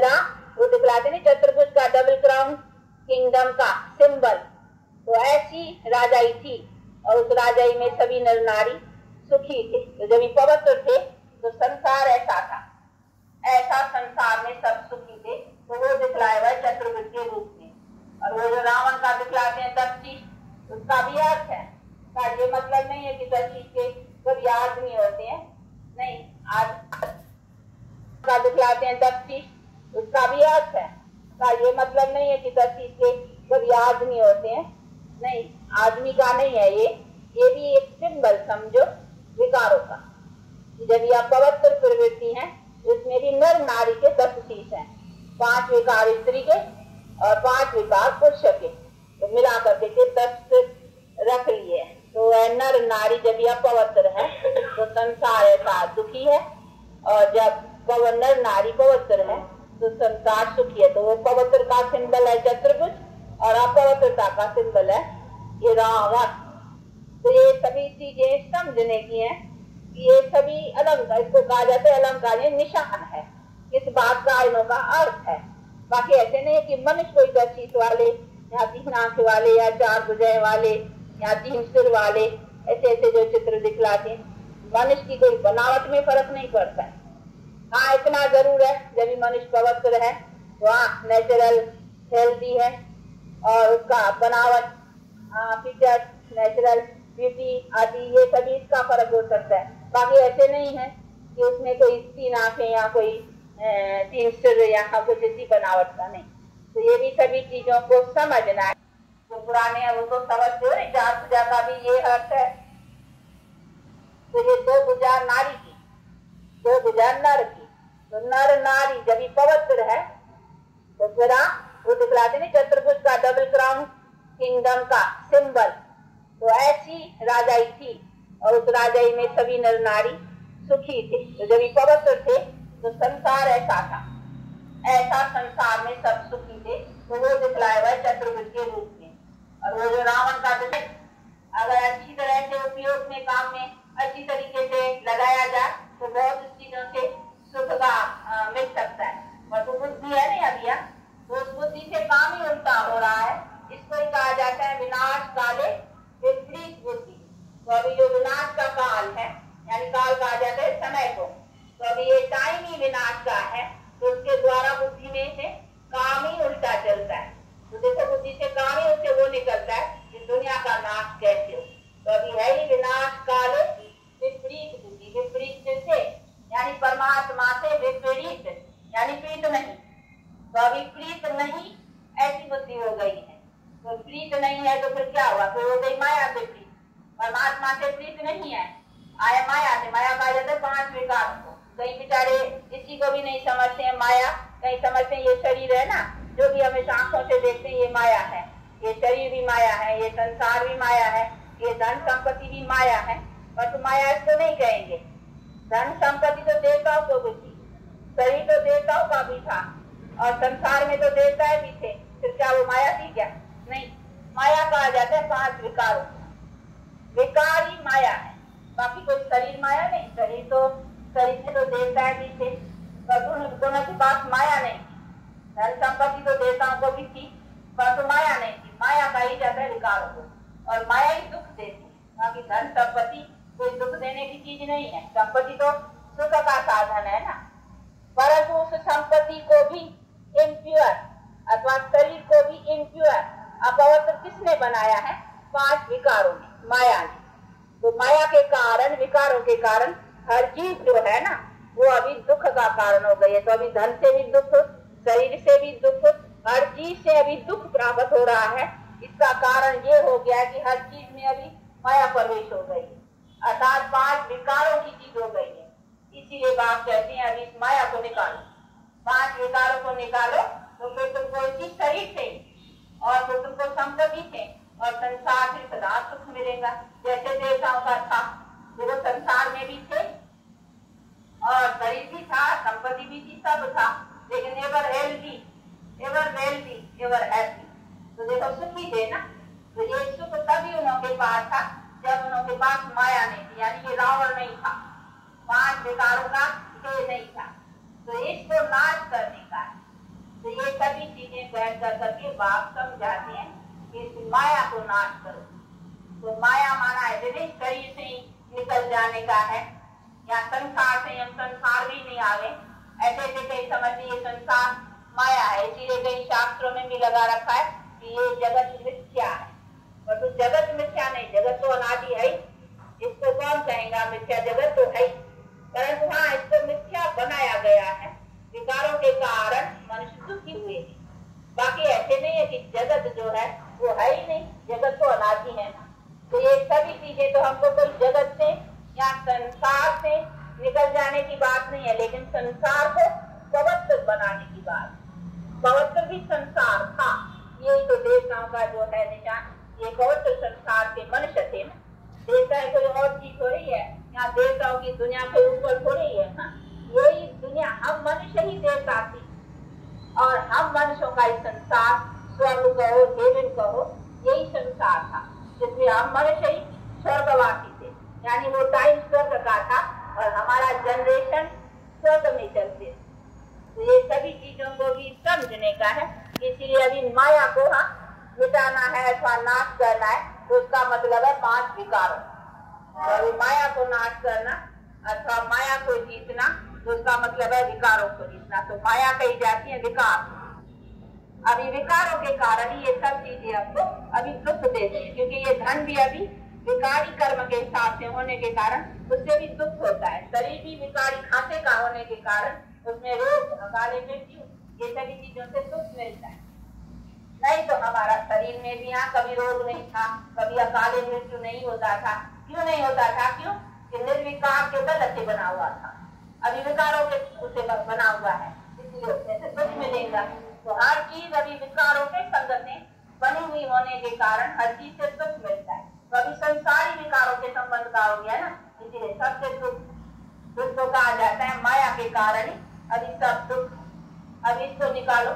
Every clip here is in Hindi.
जरा वो दिखलाते नहीं चतुर्भुज का डबल क्राउन किंगडम का सिंबल, तो ऐसी राजाई थी और उस राजाई में सभी नर नारी सुखी थे। तो जब ये पवित्र थे तो संसार ऐसा था, ऐसा संसार में सब सुखी थे, तो वो दिखलाया हुआ चतुर्भुज के रूप में। और वो जो रावण का दिखलाते हैं 10 चीज, उसका भी अर्थ है का ये मतलब नहीं है कि 10 चीज के कभी आदमी होते हैं, नहीं, आज का दिखलाते हैं 10 चीज, उसका भी अर्थ है का ये मतलब नहीं है कि 10 चीज के कभी आदमी होते हैं, नहीं, आदमी का नहीं है ये भी एक सिंबल समझो विकारों का। जब यह पवित्र प्रवृत्ति है इसमें भी नर नारी के 10 शीश हैं, 5 विकार स्त्री के और 5 विकार पुरुष के, तो मिला करके 10 रख लिए। तो नर नारी जब यह पवित्र है तो संसार ऐसा दुखी है, और जब नर नारी पवित्र है तो संसार सुखी है। तो वो पवित्र का सिंबल है चतुर्भुज और अपवित्रता का सिंबल है ये रावण। तो ये सभी चीजें समझने की हैं, ये सभी अलंकार, इसको कहा जाता है अलंकार, ये निशान है इस बात का, इनों का अर्थ है। बाकी ऐसे नहीं है कि मनुष्य कोई 10 शीश वाले या 3 आंख वाले या 4 भुजाएं वाले या 3 सिर वाले, ऐसे ऐसे जो चित्र दिखलाते हैं, मनुष्य की कोई बनावट में फर्क नहीं पड़ता है। हाँ, इतना जरूर है जब मनुष्य पवित्र है तो हाँ नेचुरल हेल्दी है और उसका बनावट फीचर नेचुरल ब्यूटी आदि ये सभी इसका फर्क हो सकता है। बाकी ऐसे नहीं है कि उसमें कोई 3 आंखें या कोई 3 सिर या कुछ ऐसी बनावट का नहीं। तो ये भी सभी चीजों को समझना है। तो पुराने हैं वो तो समझते हो, 4 भुजा का भी ये अर्थ है। तो ये 2 भुजा नारी की, 2 भुजा नर की, तो नर नारी जब भी पवित्र है तो फिर वो दिखलाते नहीं चतुर्भुज का डबल क्राउन किंगडम का सिंबल, तो ऐसी राजाई थी और उस राजाई में सभी नर नारी सुखी थे। तो जब ये पवित्र थे तो संसार ऐसा था, ऐसा संसार में सब सुखी थे, तो वो दिखलाया हुआ चतुर्भुज के रूप में। और वो जो रावण का अगर अच्छी तरह से उपयोग में काम में अच्छी तरीके से लगाया जाए तो बहुत चीजों से सुख का मिल सकता है। और तो बुद्धि है नहीं अभी, तो उस बुद्धि से काम ही उल्टा हो रहा है। इसको ही कहा जाता है विनाश काले विपरीत बुद्धि। तो अभी जो विनाश का काल है, यानी काल कहा जाता है समय को, तो अभी ये टाइम ही विनाश का है, तो उसके द्वारा बुद्धि में से काम ही उल्टा चलता है। तो देखो बुद्धि से काम ही उससे वो निकलता है कि दुनिया का नाश कैसे हो। तो अभी है ही विनाश काल विपरीत बुद्धि, विपरीत से यानी परमात्मा से विपरीत यानी प्रीत नहीं, तो अभी प्रीत नहीं ऐसी बुद्धि हो गई है। तो प्रीत नहीं है तो फिर क्या हुआ, फिर हो गई माया से प्रीत, परमात्मा से प्रीत नहीं है, आया माया से। माया कहा जाता है 5 विकार को। कई बेचारे इसी को भी नहीं समझते हैं माया, कहीं समझते हैं ये शरीर है ना, जो भी हमें आंखों से देखते हैं ये माया है, ये शरीर भी माया है, ये संसार भी माया है, ये धन संपत्ति भी माया है। पर तो माया इसको नहीं कहेंगे। धन संपत्ति तो देवताओं को भी थी, शरीर तो देवताओं का भी था, और संसार में तो देवताएं भी थे, फिर क्या वो माया थी क्या? नहीं, माया कहा जाता है 5 विकारों, विकार ही माया है, बाकी कोई शरीर माया नहीं। शरीर में तो देवताएं भी थे, पर दोनों के पास माया नहीं थी। धन संपत्ति तो देवताओं को भी थी, पर तो माया नहीं थी। माया का ही जाता है विकारों को, और माया ही दुख देती है, बाकी धन संपत्ति कोई दुख देने की चीज नहीं है। संपत्ति तो सुख का साधन है ना, परंतु उस संपत्ति को भी इम्प्योर अथवा शरीर को भी इम्प्योर अपवित्र किसने बनाया है? 5 विकारों ने, माया ने। तो माया के कारण, विकारों के कारण हर चीज जो है ना वो अभी दुख का कारण हो गई है। तो अभी धन से भी दुख, शरीर से भी दुख, हर चीज से अभी दुख प्राप्त हो रहा है। इसका कारण ये हो गया है कि हर चीज में अभी माया प्रवेश हो गई है, अर्थात 5 विकारों की चीज हो गई है। इसीलिए बाप कहते हैं अभी इस माया को निकालो, 5 विकारों को निकालो, तो फिर तुमको इसी शरीर से और फिर तुमको संपत्ति से और संसार से सदा सुख मिलेगा। जैसे देवताओं का था, जो संसार में भी थे और शरीर भी था, संपत्ति भी थी, सब था, लेकिन ever healthy, ever wealthy, ever happy. तो देखो सुखी थे ना। तो ये सुख तभी उनके पास था जब उनके पास माया नहीं थी, यानी ये रावण नहीं था, 5 विकारों का खेल नहीं था। तो इसको नाश करने का बैठ कर करके बाप समझाते हैं कि इस माया को नाश करो। तो माया माना है विभिन्न शरीर से ही निकल जाने का है, या संसार से हम संसार भी नहीं आवे, ऐसे ऐसे कई समझ लीजिए संसार माया है। इसीलिए कई शास्त्रों में भी लगा रखा है कि ये जगत मिथ्या है, और तो जगत मिथ्या नहीं, जगत तो अनादि है, इसको कौन कहेगा मिथ्या, जगत तो है, परंतु हाँ इसको मिथ्या बनाया गया है, विकारों के कारण मनुष्य दुखी हुए। बाकी ऐसे नहीं है कि जगत जो है वो है ही नहीं, जगत तो अनादि है। तो ये सभी चीजें तो हमको कोई जगत से या संसार से निकल जाने की बात नहीं है, लेकिन संसार को पवित्र बनाने की बात। पवित्र भी संसार था, यही तो देवताओं का जो है निशान, ये पवित्र संसार के मनुष्य थे ना। देवता है कोई और चीज हो रही है, यहाँ देवताओं की दुनिया के ऊपर हो रही है ना, यही दुनिया, हम मनुष्य ही देवता थे, और हम मनुष्यों का ही संसार, स्वर्ग कहो हेवन कहो, यही संसार था, जिसमें हम मनुष्य ही स्वर्गवासी थे, यानी वो टाइम स्वर्ग का था और हमारा जनरेशन स्वर्ग में चलते। तो ये सभी चीजों को भी समझने का है, इसीलिए अभी माया को हाँ मिटाना है अथवा नाश करना है, तो उसका मतलब है 5 विकारों। तो अभी माया को नाश करना अथवा माया को जीतना, तो उसका मतलब है विकारों को जीतना। तो माया कही जाती है विकार। अभी विकारों के कारण ये सब चीजें आपको अभी दुख देती है, क्योंकि ये धन भी अभी विकारी कर्म के हिसाब से होने के कारण उससे भी दुख होता है। शरीर भी विकारी खांसे का होने के कारण उसमें रोग, अकाले मृत्यु, ये सभी चीजों से दुख मिलता है। नहीं तो हमारा शरीर में भी यहाँ कभी रोग नहीं था, कभी अकाले मृत्यु नहीं होता था। क्यों नहीं होता था? क्यों कि निर्विकार के बल से बना हुआ था, अभी विकारों के उसे बना हुआ है, इसलिए उसमें से दुख मिलेगा। तो हर चीज अभी विकारों के संगत में बनी हुई होने के कारण हर चीज से दुख मिलता है। तो अभी संसारी विकारों के संबंध का हो गया ना, इसीलिए सबसे दुख तो कहा जाता है माया के कारण ही अभी सब दुख। अब इसको निकालो,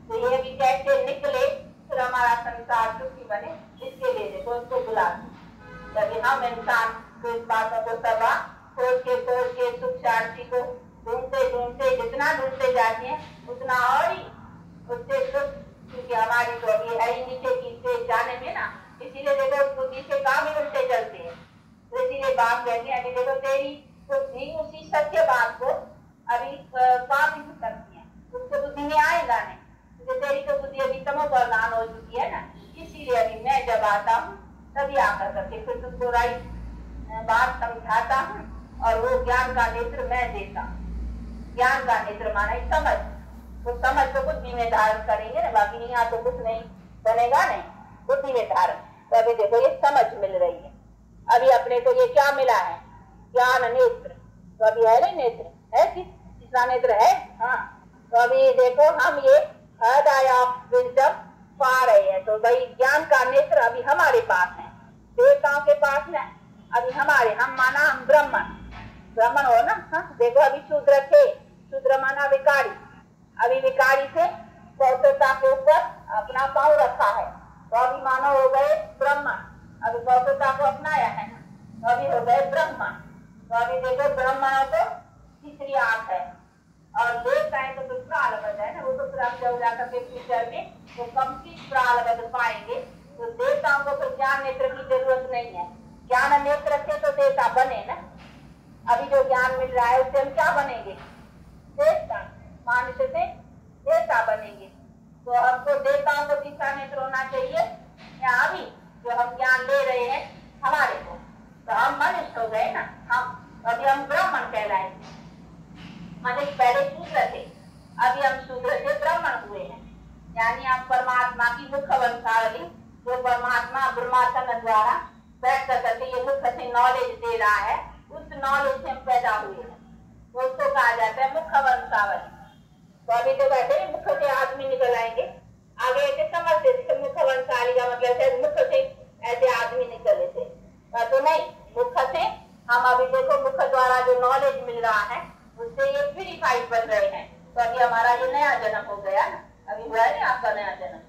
तो ये भी कैसे निकले फिर हमारा संसार सुखी बने, इसके लिए देखो उसको बुला तभी हम इंसान को इस बातों को सबा खोज के सुख शांति को ढूंढते जितना ढूंढते जाते हैं उतना और ही उससे सुख, क्योंकि हमारी तो अभी है ही नीचे की जाने में ना, इसीलिए देखो बुद्धि से काम ही उल्टे चलते हैं। तो इसीलिए बात कहते हैं अभी देखो तेरी बुद्धि उसी सत्य बात को अभी काम नहीं करती है, उसको बुद्धि में आएगा नहीं, क्योंकि तेरी तो बुद्धि अभी तमोप्रधान हो चुकी है ना। इसीलिए अभी मैं जब आता हूँ तभी आकर करके फिर तुमको राइट बात समझाता हूँ, और वो ज्ञान का नेत्र मैं देता हूँ। ज्ञान का नेत्र माना समझ, तो समझ तो बुद्धि में धारण करेंगे ना, बाकी यहाँ तो कुछ नहीं बनेगा, नहीं बुद्धि में धारण। तो अभी देखो ये समझ मिल रही है, अभी अपने को ये क्या मिला है? ज्ञान नेत्र। तो अभी है नहीं नेत्र, है तीसरा नेत्र है, हाँ। तो अभी देखो हम ये थर्ड आई ऑफ विजडम पा रहे हैं, तो भाई ज्ञान का नेत्र अभी हमारे पास है, देवताओं के पास ना, अभी हमारे, हम माना हम ब्राह्मण हो ना, हाँ। देखो अभी शूद्र थे, शूद्र माना विकारी, अभी विकारी से पौत्रता के ऊपर अपना पाँव रखा है, तो अभी मानो हो गए ब्राह्मण, अभी पौत्रता को अपनाया है ना, तो अभी हो गए ब्राह्मण। तो अभी देखो ब्राह्मणों को तीसरी आंख है, और देवता है तो प्रालब्ध है ना, वो तो जब जाकर के फ्यूचर में वो कंप्लीट प्रालब्ध पाएंगे। तो देवताओं को तो ज्ञान नेत्र की जरूरत नहीं है, ज्ञान नेत्र से तो देवता बने ना। अभी जो ज्ञान मिल रहा है उससे हम क्या बनेंगे? देवता, मनुष्य से देवता बनेंगे। तो हमको देवताओं को तीसरा नेत्र होना चाहिए, या अभी जो हम ज्ञान ले रहे हैं हमारे को, तो हम मनुष्य हो गए ना, हम अभी हम ब्राह्मण कहलाएंगे। मनुष्य पहले शूद्र थे, अभी हम शूद्र से ब्राह्मण हुए हैं, यानी हम परमात्मा की मुख वंशावली, जो परमात्मा ब्रह्मात्मा द्वारा बैठ करके ये मुख से नॉलेज दे रहा है, उस नॉलेज से हम पैदा हुए हैं, तो उसको कहा जाता है मुख वंशावली। तो अभी जो बैठे मुख से आदमी निकल आएंगे, आगे ऐसे समझते थे मुख वंशावली का मतलब है मुख से ऐसे आदमी निकले थे, तो नहीं, मुख से हम अभी देखो मुख द्वारा जो नॉलेज मिल रहा है उससे ये प्यूरिफाइड बन रहे हैं। तो अभी हमारा ये नया जन्म हो गया ना, अभी हुआ है ना आपका नया जन्म।